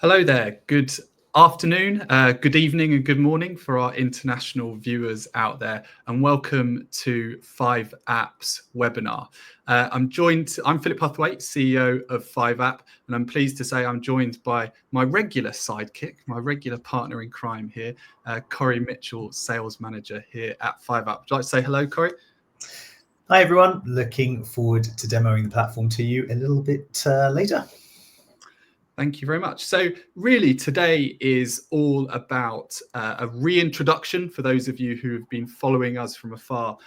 Hello there. Good afternoon, good evening, and good morning for our international viewers out there, and welcome to 5app's webinar. I'm Philip Huthwaite, CEO of 5app, and I'm pleased to say I'm joined by my regular sidekick, my regular partner in crime here, Corey Mitchell, Sales Manager here at 5app. Would you like to say hello, Corey? Hi everyone, looking forward to demoing the platform to you a little bit later. Thank you very much. So really today is all about a reintroduction for those of you who have been following us from afar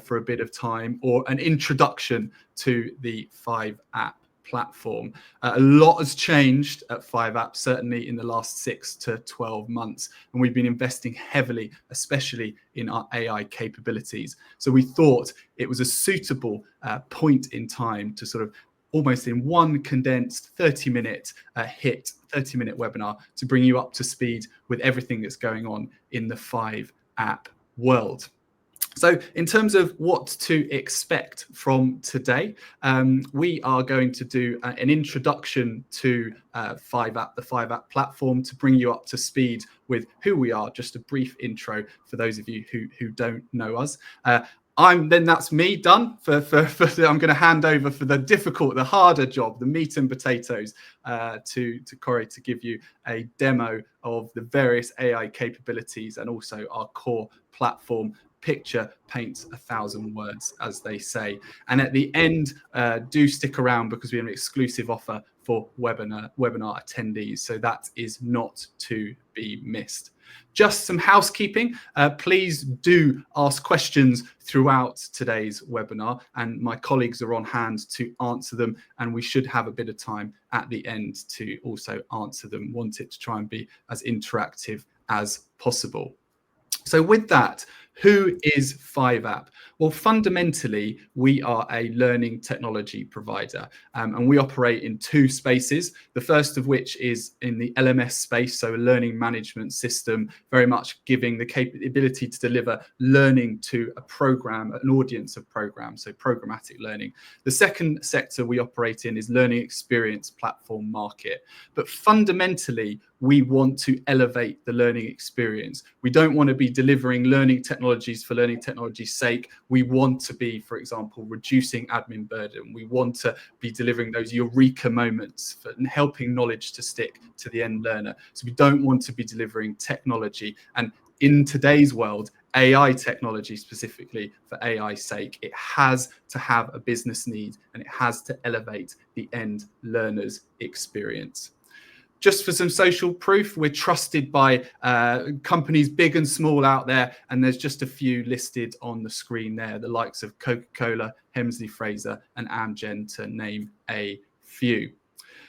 for a bit of time, or an introduction to the 5app platform. A lot has changed at 5app, certainly in the last 6 to 12 months, and we've been investing heavily, especially in our AI capabilities. So we thought it was a suitable point in time to sort of almost in one condensed 30-minute webinar to bring you up to speed with everything that's going on in the 5app world. So in terms of what to expect from today, we are going to do an introduction to 5app, the 5app platform, to bring you up to speed with who we are, just a brief intro for those of you who don't know us. That's me done. I'm going to hand over for the difficult, the harder job, the meat and potatoes, to Corey to give you a demo of the various AI capabilities and also our core platform. Picture paints 1,000 words, as they say. And at the end, do stick around because we have an exclusive offer for webinar attendees. So that is not to be missed. Just some housekeeping. Please do ask questions throughout today's webinar, and my colleagues are on hand to answer them. And we should have a bit of time at the end to also answer them. Want it to try and be as interactive as possible. So with that, who is 5app? Well, fundamentally, we are a learning technology provider, and we operate in two spaces. The first of which is in the LMS space, so a learning management system, very much giving the capability to deliver learning to a program, an audience of programs, so programmatic learning. The second sector we operate in is learning experience platform market. But fundamentally, we want to elevate the learning experience. We don't want to be delivering learning technologies for learning technology's sake. We want to be, for example, reducing admin burden. We want to be delivering those eureka moments and helping knowledge to stick to the end learner. So we don't want to be delivering technology. And in today's world, AI technology specifically for AI's sake, it has to have a business need and it has to elevate the end learner's experience. Just for some social proof, we're trusted by companies big and small out there, and there's just a few listed on the screen there, the likes of Coca-Cola, Hemsley Fraser, and Amgen, to name a few.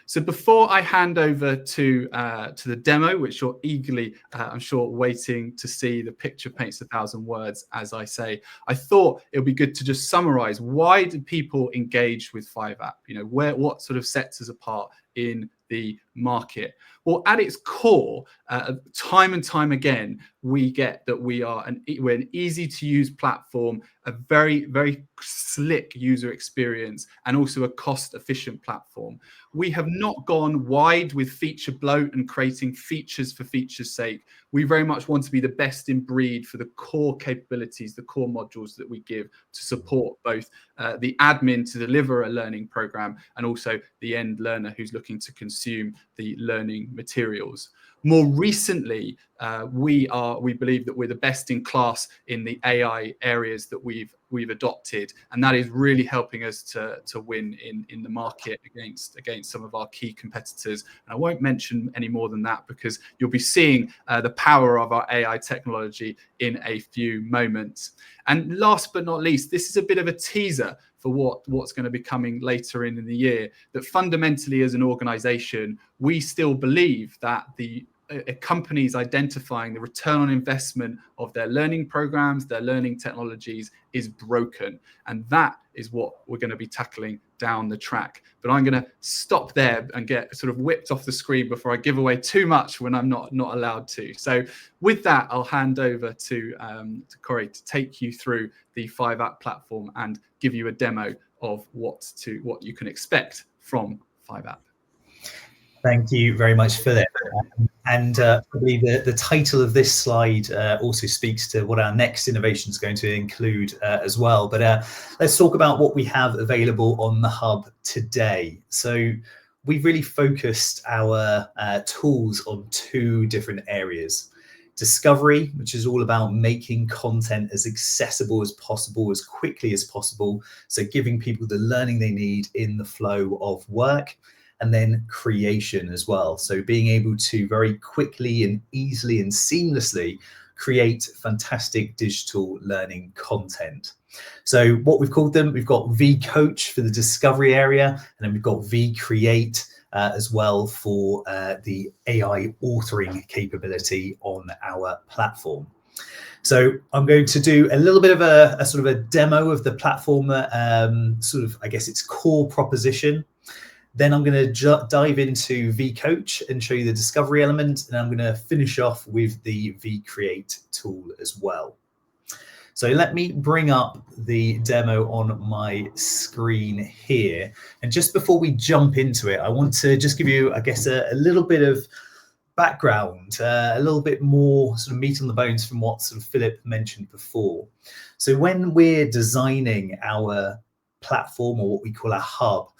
So before I hand over to the demo, which you're eagerly, I'm sure, waiting to see, the picture paints 1,000 words, as I say, I thought it would be good to just summarize, why do people engage with 5app? You know, what sort of sets us apart in the market? Well, at its core, time and time again, we get that we're an easy to use platform, a very, very slick user experience, and also a cost efficient platform. We have not gone wide with feature bloat and creating features for feature's sake. We very much want to be the best in breed for the core capabilities, the core modules that we give to support both the admin to deliver a learning program and also the end learner who's looking to consume the learning materials. More recently, we believe that we're the best in class in the AI areas that we've adopted, and that is really helping us to win in the market against some of our key competitors. And I won't mention any more than that because you'll be seeing the power of our AI technology in a few moments. And last but not least, this is a bit of a teaser for what's going to be coming later in the year, that fundamentally as an organization, we still believe that the companies identifying the return on investment of their learning programs, their learning technologies is broken. And that is what we're going to be tackling down the track. But I'm going to stop there and get sort of whipped off the screen before I give away too much when I'm not allowed to. So with that, I'll hand over to Corey to take you through the 5app platform and give you a demo of what you can expect from 5app. Thank you very much for that. And probably the title of this slide also speaks to what our next innovation is going to include as well. But let's talk about what we have available on the Hub today. So we've really focused our tools on two different areas. Discovery, which is all about making content as accessible as possible, as quickly as possible. So giving people the learning they need in the flow of work. And then creation as well. So being able to very quickly and easily and seamlessly create fantastic digital learning content. So what we've called them, we've got vCoach for the discovery area, and then we've got vCreate as well for the AI authoring capability on our platform. So I'm going to do a little bit of a sort of a demo of the platform, sort of, I guess, its core proposition. Then I'm going to dive into vCoach and show you the discovery element, and I'm going to finish off with the vCreate tool as well. So let me bring up the demo on my screen here. And just before we jump into it, I want to just give you, I guess, a little bit of background, a little bit more sort of meat on the bones from what sort of Philip mentioned before. So when we're designing our platform, or what we call our hub,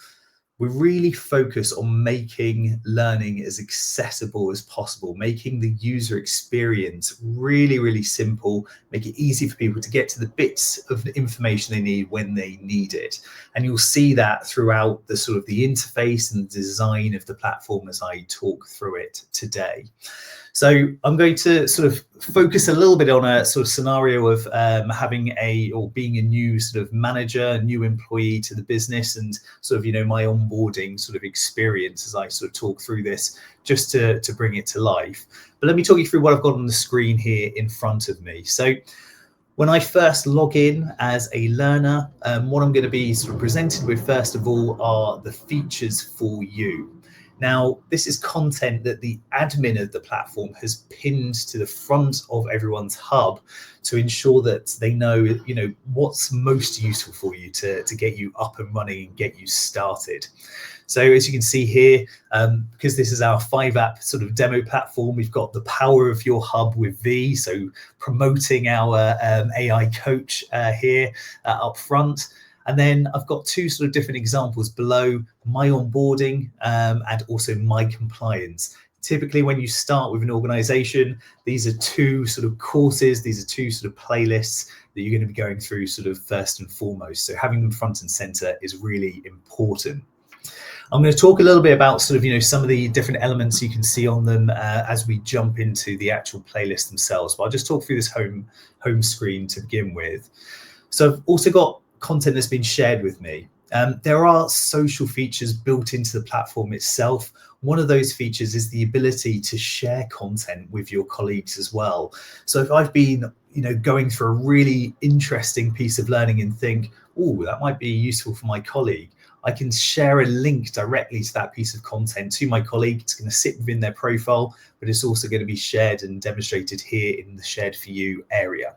we really focus on making learning as accessible as possible, making the user experience really, really simple, make it easy for people to get to the bits of the information they need when they need it. And you'll see that throughout the sort of the interface and the design of the platform as I talk through it today. So I'm going to sort of focus a little bit on a sort of scenario of being a new sort of manager, a new employee to the business, and sort of, you know, my onboarding sort of experience as I sort of talk through this, just to bring it to life. But let me talk you through what I've got on the screen here in front of me. So when I first log in as a learner, what I'm going to be sort of presented with first of all are the features for you. Now, this is content that the admin of the platform has pinned to the front of everyone's hub to ensure that they know, you know, what's most useful for you to get you up and running and get you started. So as you can see here, because this is our 5app sort of demo platform, we've got the power of your hub with V, so promoting our AI coach here up front. And then I've got two sort of different examples below: my onboarding and also my compliance. Typically, when you start with an organization, these are two sort of courses, these are two sort of playlists that you're going to be going through sort of first and foremost. So having them front and center is really important. I'm going to talk a little bit about sort of, you know, some of the different elements you can see on them as we jump into the actual playlist themselves. But I'll just talk through this home screen to begin with. So I've also got content that's been shared with me. There are social features built into the platform itself. One of those features is the ability to share content with your colleagues as well. So if I've been, you know, going through a really interesting piece of learning and think, oh, that might be useful for my colleague, I can share a link directly to that piece of content to my colleague. It's going to sit within their profile, but it's also going to be shared and demonstrated here in the Shared For You area.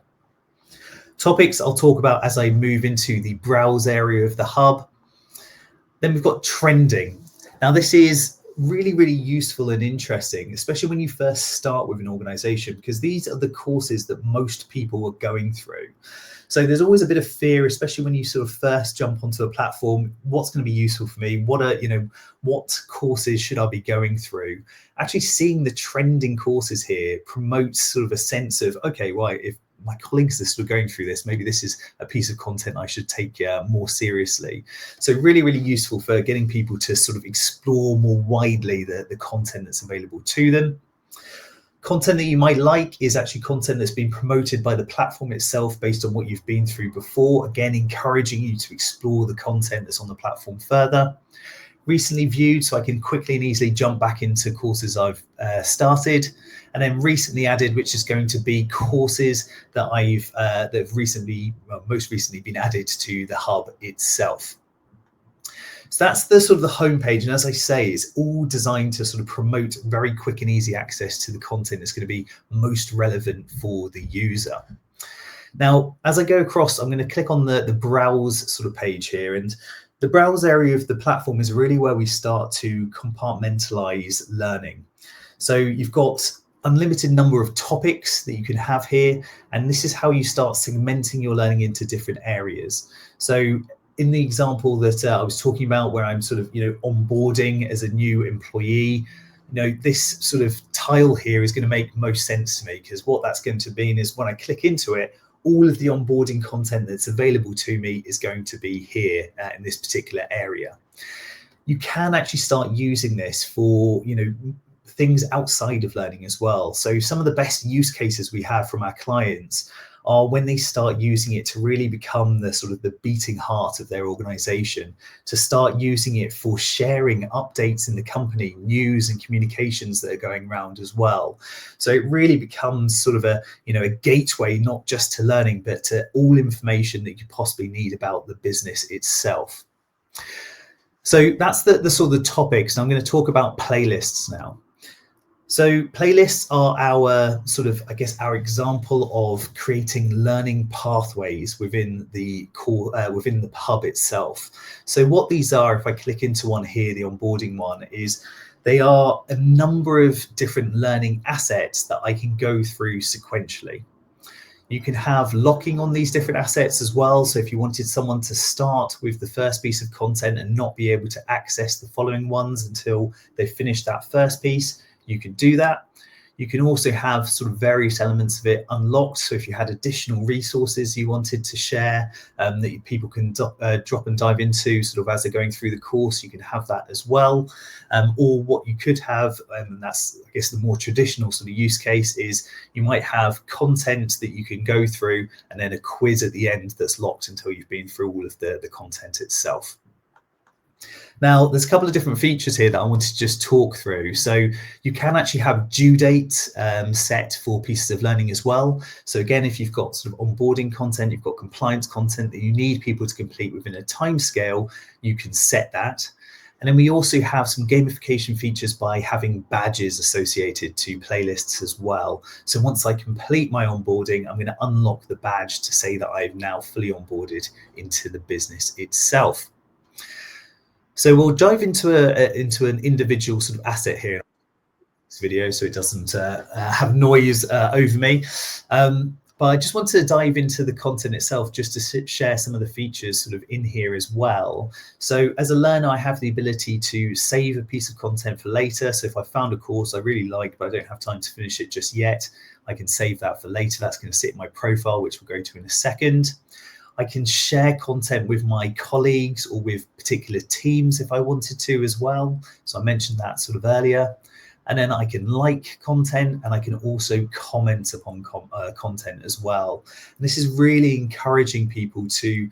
Topics I'll talk about as I move into the browse area of the hub. Then we've got trending. Now this is really, really useful and interesting, especially when you first start with an organization, because these are the courses that most people are going through. So there's always a bit of fear, especially when you sort of first jump onto a platform. What's going to be useful for me? What courses should I be going through? Actually seeing the trending courses here promotes sort of a sense of, okay, right, if my colleagues are still going through this, maybe this is a piece of content I should take more seriously. So really, really useful for getting people to sort of explore more widely the content that's available to them. Content that you might like is actually content that's been promoted by the platform itself based on what you've been through before. Again, encouraging you to explore the content that's on the platform further. Recently viewed, so I can quickly and easily jump back into courses I've started. And then recently added, which is going to be courses that that have most recently been added to the hub itself. So that's the sort of the homepage, and as I say, it's all designed to sort of promote very quick and easy access to the content that's going to be most relevant for the user. Now, as I go across, I'm going to click on the browse sort of page here, and The browse area of the platform is really where we start to compartmentalize learning. So you've got unlimited number of topics that you can have here, and this is how you start segmenting your learning into different areas. So in the example that I was talking about, where I'm sort of, onboarding as a new employee, this sort of tile here is going to make most sense to me, because what that's going to mean is when I click into it, all of the onboarding content that's available to me is going to be here in this particular area. You can actually start using this for, things outside of learning as well. So some of the best use cases we have from our clients are when they start using it to really become the sort of the beating heart of their organization, to start using it for sharing updates in the company, news and communications that are going around as well. So it really becomes sort of a gateway, not just to learning, but to all information that you possibly need about the business itself. So that's the sort of the topics. And I'm going to talk about playlists now. So playlists are our sort of, our example of creating learning pathways within the core, within the hub itself. So what these are, if I click into one here, the onboarding one, is they are a number of different learning assets that I can go through sequentially. You can have locking on these different assets as well. So if you wanted someone to start with the first piece of content and not be able to access the following ones until they finish that first piece, you can do that. You can also have sort of various elements of it unlocked. So if you had additional resources you wanted to share that people can drop and dive into sort of as they're going through the course, you can have that as well. Or what you could have, and that's, the more traditional sort of use case, is you might have content that you can go through and then a quiz at the end that's locked until you've been through all of the content itself. Now, there's a couple of different features here that I want to just talk through. So you can actually have due dates set for pieces of learning as well. So again, if you've got sort of onboarding content, you've got compliance content that you need people to complete within a time scale, you can set that. And then we also have some gamification features by having badges associated to playlists as well. So once I complete my onboarding, I'm going to unlock the badge to say that I've now fully onboarded into the business itself. So we'll dive into an individual sort of asset here in this video, so it doesn't have noise over me. But I just want to dive into the content itself, just to share some of the features sort of in here as well. So as a learner, I have the ability to save a piece of content for later. So if I found a course I really like, but I don't have time to finish it just yet, I can save that for later. That's going to sit in my profile, which we'll go to in a second. I can share content with my colleagues or with particular teams if I wanted to as well. So I mentioned that sort of earlier. And then I can like content, and I can also comment upon content as well. And this is really encouraging people to,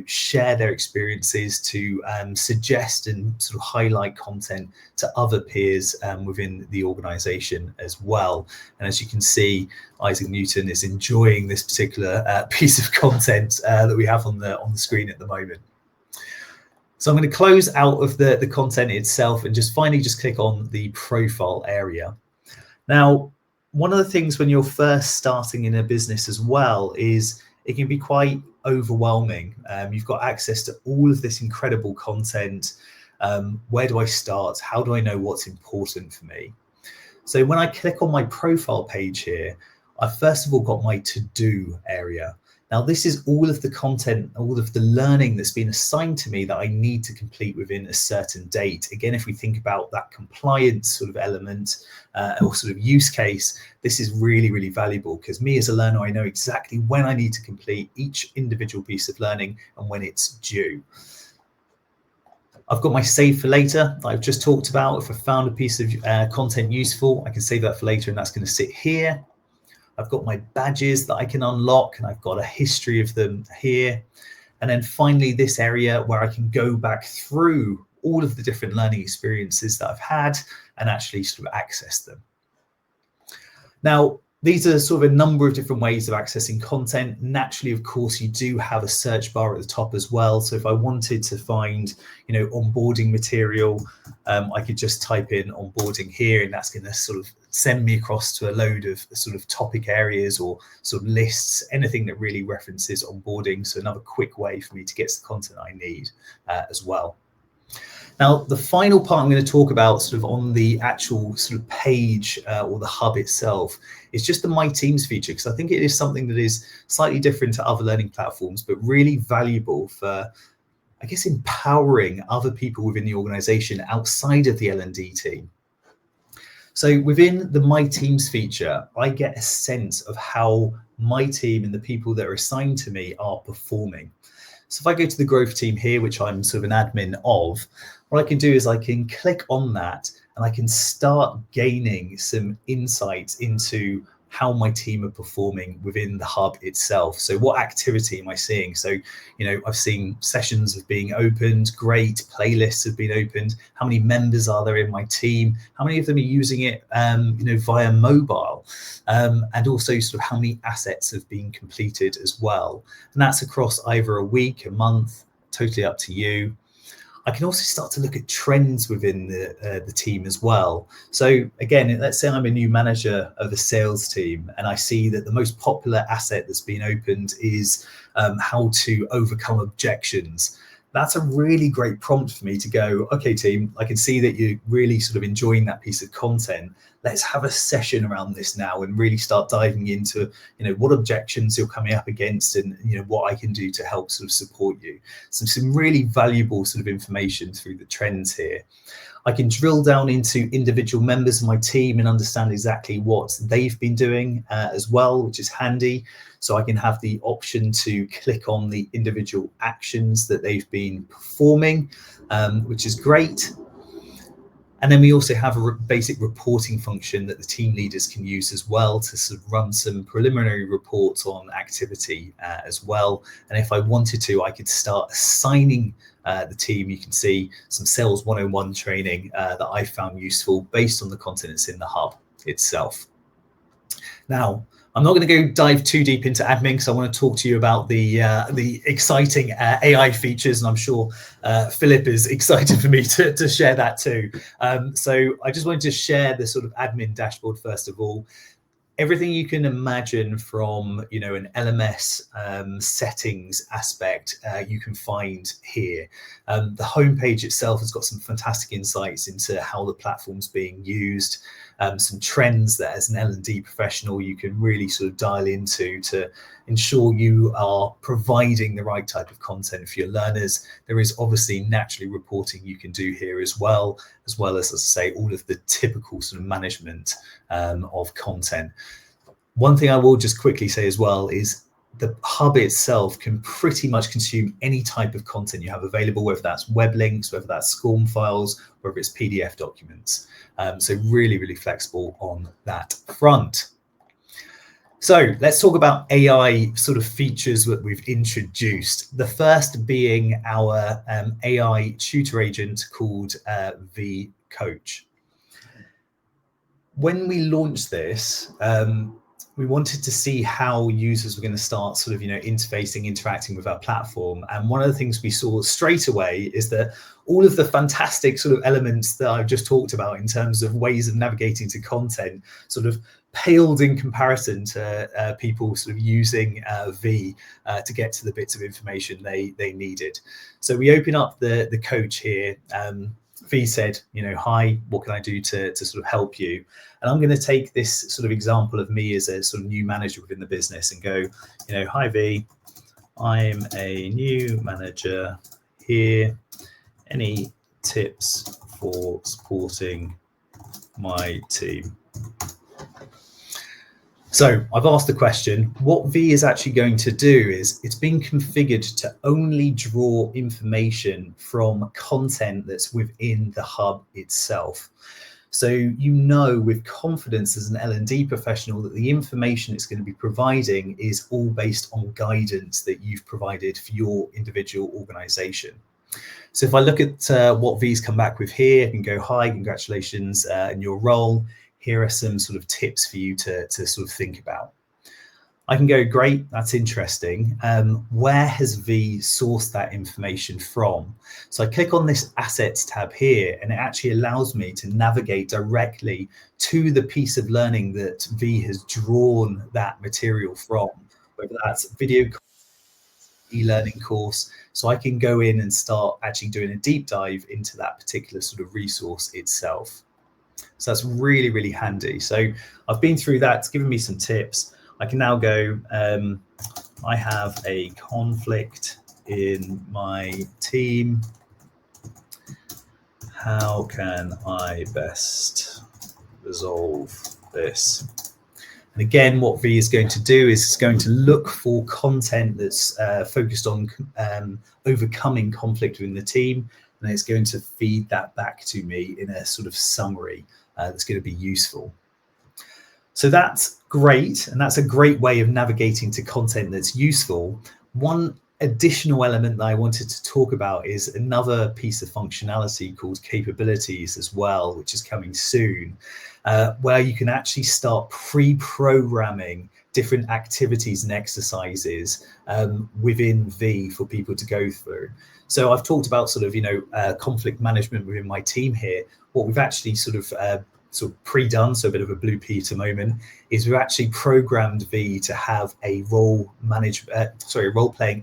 share their experiences, to suggest and sort of highlight content to other peers within the organization as well. And as you can see, Isaac Newton is enjoying this particular piece of content that we have on the screen at the moment. So I'm going to close out of the content itself and just finally just click on the profile area. Now, one of the things when you're first starting in a business as well is it can be quite overwhelming. You've got access to all of this incredible content. Where do I start? How do I know what's important for me? So when I click on my profile page here, I've first of all got my to-do area. Now, this is all of the content, all of the learning that's been assigned to me that I need to complete within a certain date. Again, if we think about that compliance sort of element or sort of use case, this is really, really valuable, because me as a learner, I know exactly when I need to complete each individual piece of learning and when it's due. I've got my save for later that I've just talked about. If I found a piece of content useful, I can save that for later, and that's going to sit here. I've got my badges that I can unlock, and I've got a history of them here. And then finally, this area where I can go back through all of the different learning experiences that I've had and actually sort of access them. Now, these are sort of a number of different ways of accessing content. Naturally, of course, you do have a search bar at the top as well. So if I wanted to find, onboarding material, I could just type in onboarding here, and that's going to sort of send me across to a load of sort of topic areas or sort of lists, anything that really references onboarding. So another quick way for me to get to the content I need as well. Now, the final part I'm going to talk about sort of on the actual sort of page or the hub itself is just the My Teams feature, because I think it is something that is slightly different to other learning platforms, but really valuable for, I guess, empowering other people within the organization outside of the L&D team. So within the My Teams feature, I get a sense of how my team and the people that are assigned to me are performing. So if I go to the growth team here, which I'm sort of an admin of, what I can do is I can click on that and I can start gaining some insights into how my team are performing within the hub itself. So what activity am I seeing? So, you know, I've seen sessions have been opened, great, playlists have been opened. How many members are there in my team? How many of them are using it, you know, via mobile? And also sort of how many assets have been completed as well. And that's across either a week, a month, totally up to you. I can also start to look at trends within the team as well. So again, let's say I'm a new manager of the sales team and I see that the most popular asset that's been opened is how to overcome objections. That's a really great prompt for me to go, okay, team, I can see that you're really sort of enjoying that piece of content. Let's have a session around this now and really start diving into, you know, what objections you're coming up against and, you know, what I can do to help sort of support you. So some really valuable sort of information through the trends here. I can drill down into individual members of my team and understand exactly what they've been doing as well, which is handy. So I can have the option to click on the individual actions that they've been performing, which is great. And then we also have a basic reporting function that the team leaders can use as well to sort of run some preliminary reports on activity as well. And if I wanted to, I could start assigning the team, you can see some Sales 101 training that I found useful based on the content that's in the hub itself. Now, I'm not going to go dive too deep into admin because I want to talk to you about the exciting AI features, and I'm sure Philip is excited for me to share that too. So I just wanted to share the sort of admin dashboard first of all. Everything you can imagine from, you know, an LMS settings aspect, you can find here. The homepage itself has got some fantastic insights into how the platform's being used, some trends that as an L&D professional you can really sort of dial into to ensure you are providing the right type of content for your learners. There is obviously naturally reporting you can do here as well as I say, all of the typical sort of management of content. One thing I will just quickly say as well is the hub itself can pretty much consume any type of content you have available, whether that's web links, whether that's SCORM files, whether it's PDF documents. So really, really flexible on that front. So let's talk about AI sort of features that we've introduced. The first being our AI tutor agent called vCoach. When we launched this, we wanted to see how users were going to start sort of, you know, interacting with our platform. And one of the things we saw straight away is that all of the fantastic sort of elements that I've just talked about in terms of ways of navigating to content sort of paled in comparison to people sort of using V to get to the bits of information they needed. So we open up the coach here. V said, you know, hi, what can I do to sort of help you? And I'm going to take this sort of example of me as a sort of new manager within the business and go, you know, hi V, I'm a new manager here. Any tips for supporting my team? So I've asked the question. What V is actually going to do is it's been configured to only draw information from content that's within the hub itself. So you know with confidence as an L&D professional that the information it's going to be providing is all based on guidance that you've provided for your individual organization. So if I look at what V's come back with here, I can go, hi, congratulations in your role. Here are some sort of tips for you to sort of think about. I can go, great, that's interesting. Where has V sourced that information from? So I click on this assets tab here, and it actually allows me to navigate directly to the piece of learning that V has drawn that material from, whether that's video, e-learning course. So I can go in and start actually doing a deep dive into that particular sort of resource itself. So that's really, really handy. So I've been through that, it's given me some tips. I can now go, I have a conflict in my team. How can I best resolve this? And again, what V is going to do is it's going to look for content that's focused on overcoming conflict within the team. And it's going to feed that back to me in a sort of summary that's going to be useful. So that's great, and that's a great way of navigating to content that's useful. One additional element that I wanted to talk about is another piece of functionality called capabilities as well, which is coming soon, where you can actually start pre-programming different activities and exercises within V for people to go through. So I've talked about sort of, conflict management within my team here. What we've actually sort of pre-done, so a bit of a Blue Peter moment, is we've actually programmed V to have a role-playing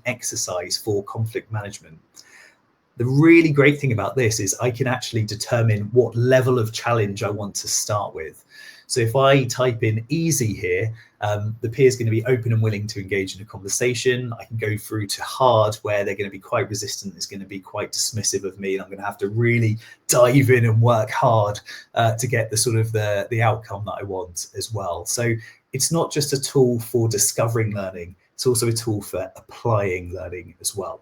exercise for conflict management. The really great thing about this is I can actually determine what level of challenge I want to start with. So if I type in easy here, the peer is going to be open and willing to engage in a conversation. I can go through to hard, where they're going to be quite resistant. It's going to be quite dismissive of me, and I'm going to have to really dive in and work hard to get the sort of the outcome that I want as well. So it's not just a tool for discovering learning, it's also a tool for applying learning as well.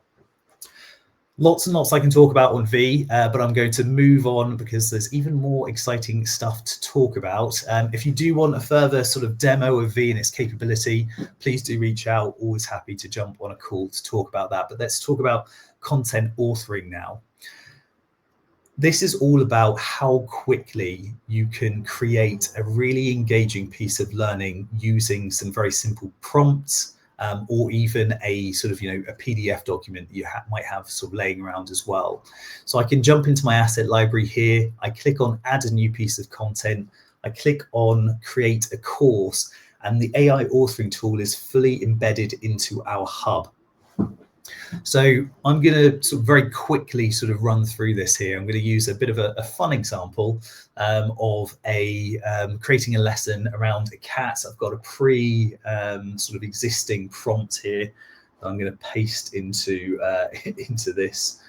Lots and lots I can talk about on V, but I'm going to move on because there's even more exciting stuff to talk about. If you do want a further sort of demo of V and its capability, please do reach out. Always happy to jump on a call to talk about that. But let's talk about content authoring now. This is all about how quickly you can create a really engaging piece of learning using some very simple prompts, or even a sort of, a PDF document that you might have sort of laying around as well. So I can jump into my asset library here. I click on add a new piece of content. I click on create a course, and the AI authoring tool is fully embedded into our hub. So I'm going to sort of very quickly sort of run through this here. I'm going to use a bit of a fun example of creating a lesson around a cat. I've got a sort of existing prompt here that I'm going to paste into into this,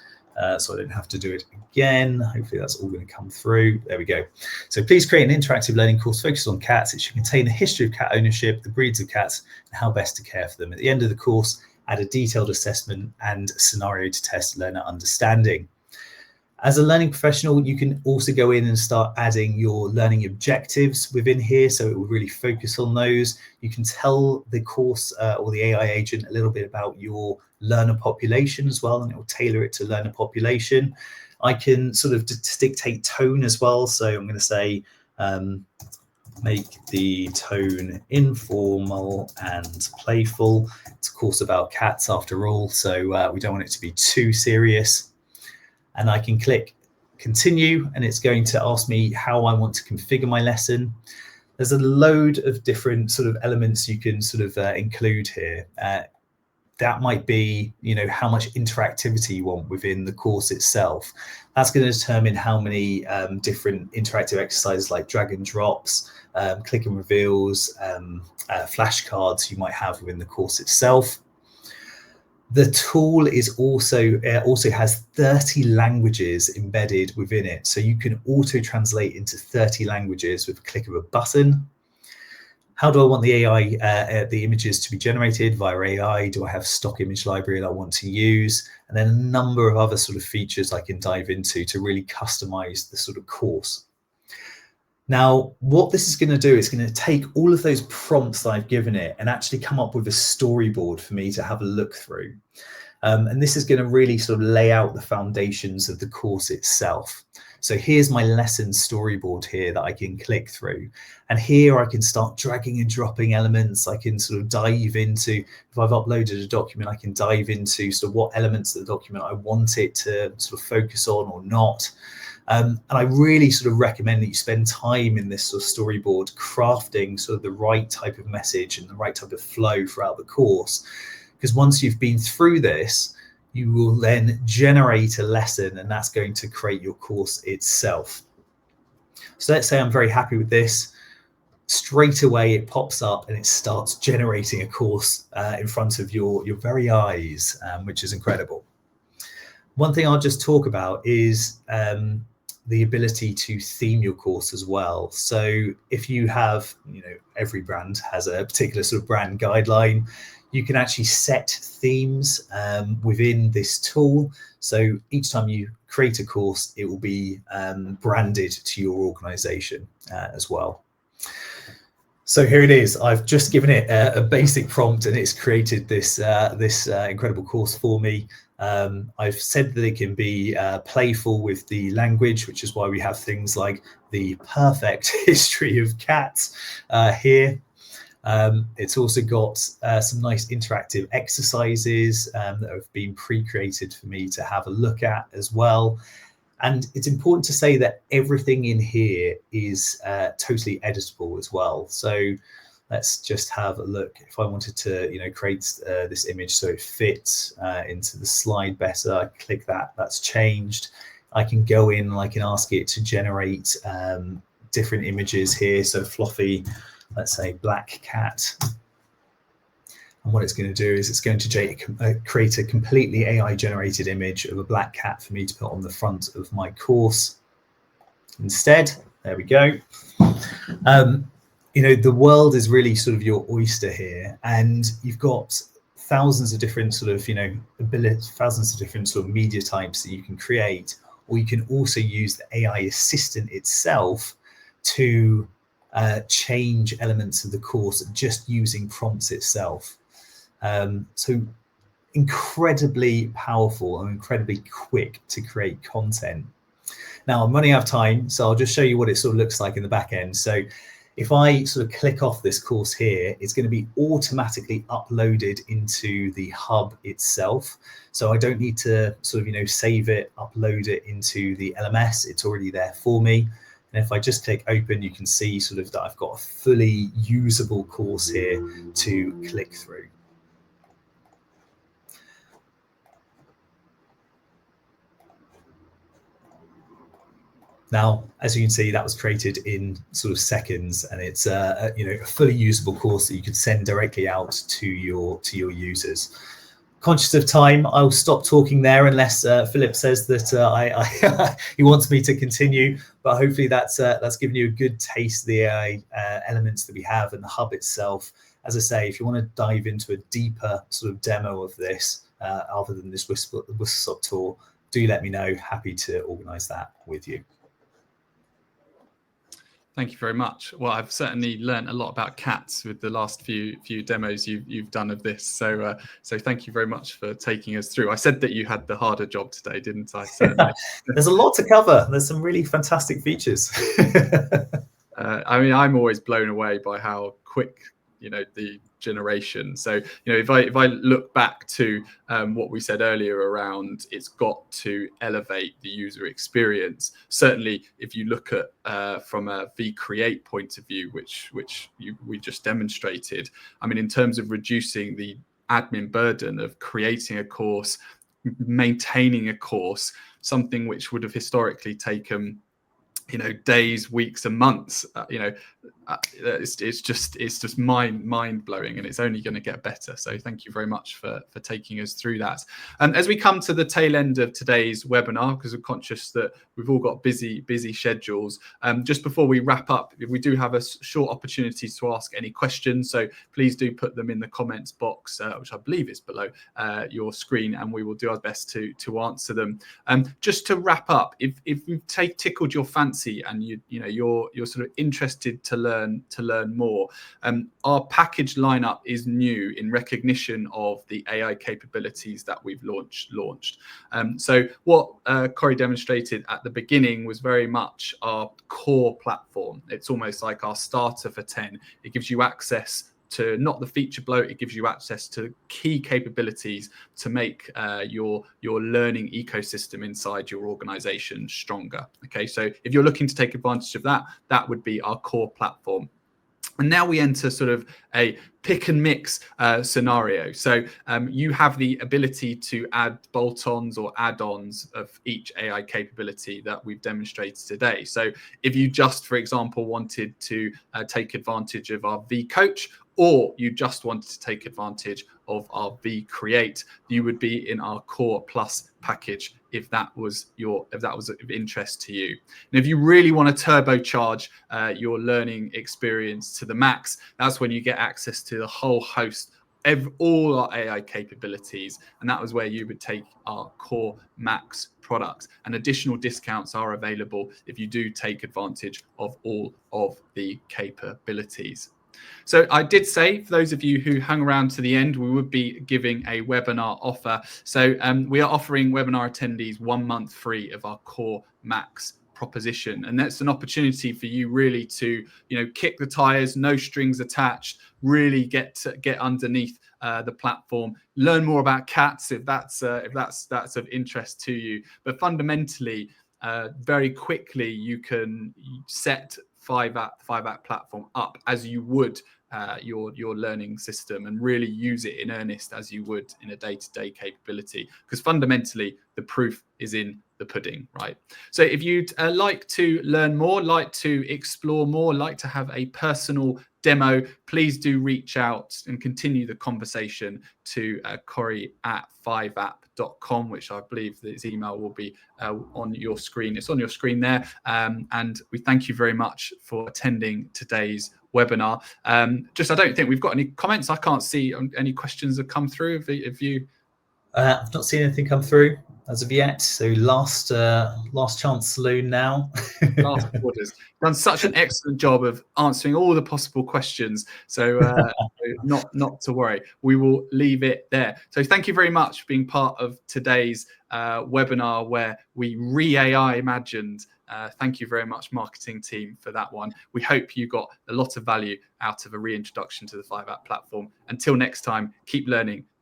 so I don't have to do it again. Hopefully that's all going to come through. There we go. So please create an interactive learning course focused on cats. It should contain the history of cat ownership, the breeds of cats, and how best to care for them. At the end of the course, add a detailed assessment and scenario to test learner understanding. As a learning professional, you can also go in and start adding your learning objectives within here, so it will really focus on those. You can tell the course or the AI agent a little bit about your learner population as well, and it will tailor it to learner population. I can sort of dictate tone as well, so I'm going to say, make the tone informal and playful. It's of course about cats after all, so we don't want it to be too serious. And I can click continue, and it's going to ask me how I want to configure my lesson. There's a load of different sort of elements you can sort of include here. That might be, how much interactivity you want within the course itself. That's going to determine how many different interactive exercises like drag and drops, click and reveals, flashcards you might have within the course itself. The tool is also has 30 languages embedded within it, so you can auto translate into 30 languages with a click of a button. How do I want the AI, the images to be generated via AI? Do I have stock image library that I want to use? And then a number of other sort of features I can dive into to really customize the sort of course. Now, what this is going to do is going to take all of those prompts that I've given it and actually come up with a storyboard for me to have a look through. And this is going to really sort of lay out the foundations of the course itself. So here's my lesson storyboard here that I can click through. And here I can start dragging and dropping elements. I can sort of dive into, if I've uploaded a document, I can dive into sort of what elements of the document I want it to sort of focus on or not. And I really sort of recommend that you spend time in this sort of storyboard crafting sort of the right type of message and the right type of flow throughout the course. Because once you've been through this, you will then generate a lesson, and that's going to create your course itself. So let's say I'm very happy with this. Straight away it pops up and it starts generating a course in front of your very eyes, which is incredible. One thing I'll just talk about is the ability to theme your course as well. So if you have, every brand has a particular sort of brand guideline, you can actually set themes within this tool. So each time you create a course, it will be branded to your organization as well. So here it is. I've just given it a basic prompt and it's created this incredible course for me. I've said that it can be playful with the language, which is why we have things like the perfect history of cats here. It's also got some nice interactive exercises that have been pre-created for me to have a look at as well. And it's important to say that everything in here is totally editable as well. So let's just have a look. If I wanted to, create this image so it fits into the slide better, I click that, that's changed. I can go in and I can ask it to generate different images here. So fluffy, let's say black cat. And what it's going to do is it's going to create a completely AI generated image of a black cat for me to put on the front of my course. Instead, there we go. The world is really sort of your oyster here, and you've got thousands of different sort of, thousands of different sort of media types that you can create, or you can also use the AI assistant itself to change elements of the course just using prompts itself. So incredibly powerful and incredibly quick to create content. Now I'm running out of time, so I'll just show you what it sort of looks like in the back end. So if I sort of click off this course here, it's going to be automatically uploaded into the hub itself. So I don't need to sort of, save it, upload it into the LMS. It's already there for me. And if I just click open, you can see sort of that I've got a fully usable course here to click through. Now, as you can see, that was created in sort of seconds, and it's a fully usable course that you can send directly out to your users. Conscious of time, I'll stop talking there unless Philip says that he wants me to continue. But hopefully that's given you a good taste of the AI elements that we have and the hub itself. As I say, if you want to dive into a deeper sort of demo of this, other than this whistle-stop tour, do let me know. Happy to organise that with you. Thank you very much. Well, I've certainly learned a lot about cats with the last few demos you've done of this. So thank you very much for taking us through. I said that you had the harder job today, didn't I? Certainly. There's a lot to cover. There's some really fantastic features. I mean, I'm always blown away by how quick the generation. So if I look back to what we said earlier around, it's got to elevate the user experience. Certainly if you look at from a vCreate point of view, which we just demonstrated, I mean, in terms of reducing the admin burden of creating a course, maintaining a course, something which would have historically taken days, weeks and months, it's just mind blowing, and it's only going to get better. So thank you very much for taking us through that. And as we come to the tail end of today's webinar, because we're conscious that we've all got busy schedules, just before we wrap up, we do have a short opportunity to ask any questions. So please do put them in the comments box, which I believe is below your screen, and we will do our best to answer them. Just to wrap up, if we've tickled your fancy fancy and you're sort of interested to learn more, our package lineup is new in recognition of the AI capabilities that we've launched. So what Corey demonstrated at the beginning was very much our core platform. It's almost like our starter for 10. It gives you access to not the feature bloat, it gives you access to key capabilities to make your learning ecosystem inside your organization stronger. Okay, so if you're looking to take advantage of that, that would be our core platform. And now we enter sort of a pick and mix scenario. So you have the ability to add bolt-ons or add-ons of each AI capability that we've demonstrated today. So if you just, for example, wanted to take advantage of our vCoach, or you just wanted to take advantage of our vCreate, you would be in our Core Plus package if that was of interest to you. And if you really want to turbocharge your learning experience to the max, that's when you get access to the whole host of all our AI capabilities, and that was where you would take our Core Max product. And additional discounts are available if you do take advantage of all of the capabilities. So I did say, for those of you who hung around to the end, we would be giving a webinar offer. So we are offering webinar attendees 1 month free of our Core Max proposition, and that's an opportunity for you really to kick the tires, no strings attached, really get underneath the platform, learn more about cats if that's of interest to you. But fundamentally, very quickly you can set 5app platform up as you would your learning system, and really use it in earnest as you would in a day-to-day capability, because fundamentally the proof is in the pudding, right? So if you'd like to learn more, like to explore more, like to have a personal demo, please do reach out and continue the conversation to Corey at 5app.com, which I believe his email will be on your screen. It's on your screen there. And we thank you very much for attending today's webinar. I don't think we've got any comments. I can't see any questions that come through. If you... I've not seen anything come through as of yet. So last chance saloon now. Last orders. Done such an excellent job of answering all the possible questions. So not to worry. We will leave it there. So thank you very much for being part of today's webinar where we re-AI imagined. Thank you very much, marketing team, for that one. We hope you got a lot of value out of a reintroduction to the 5app platform. Until next time, keep learning,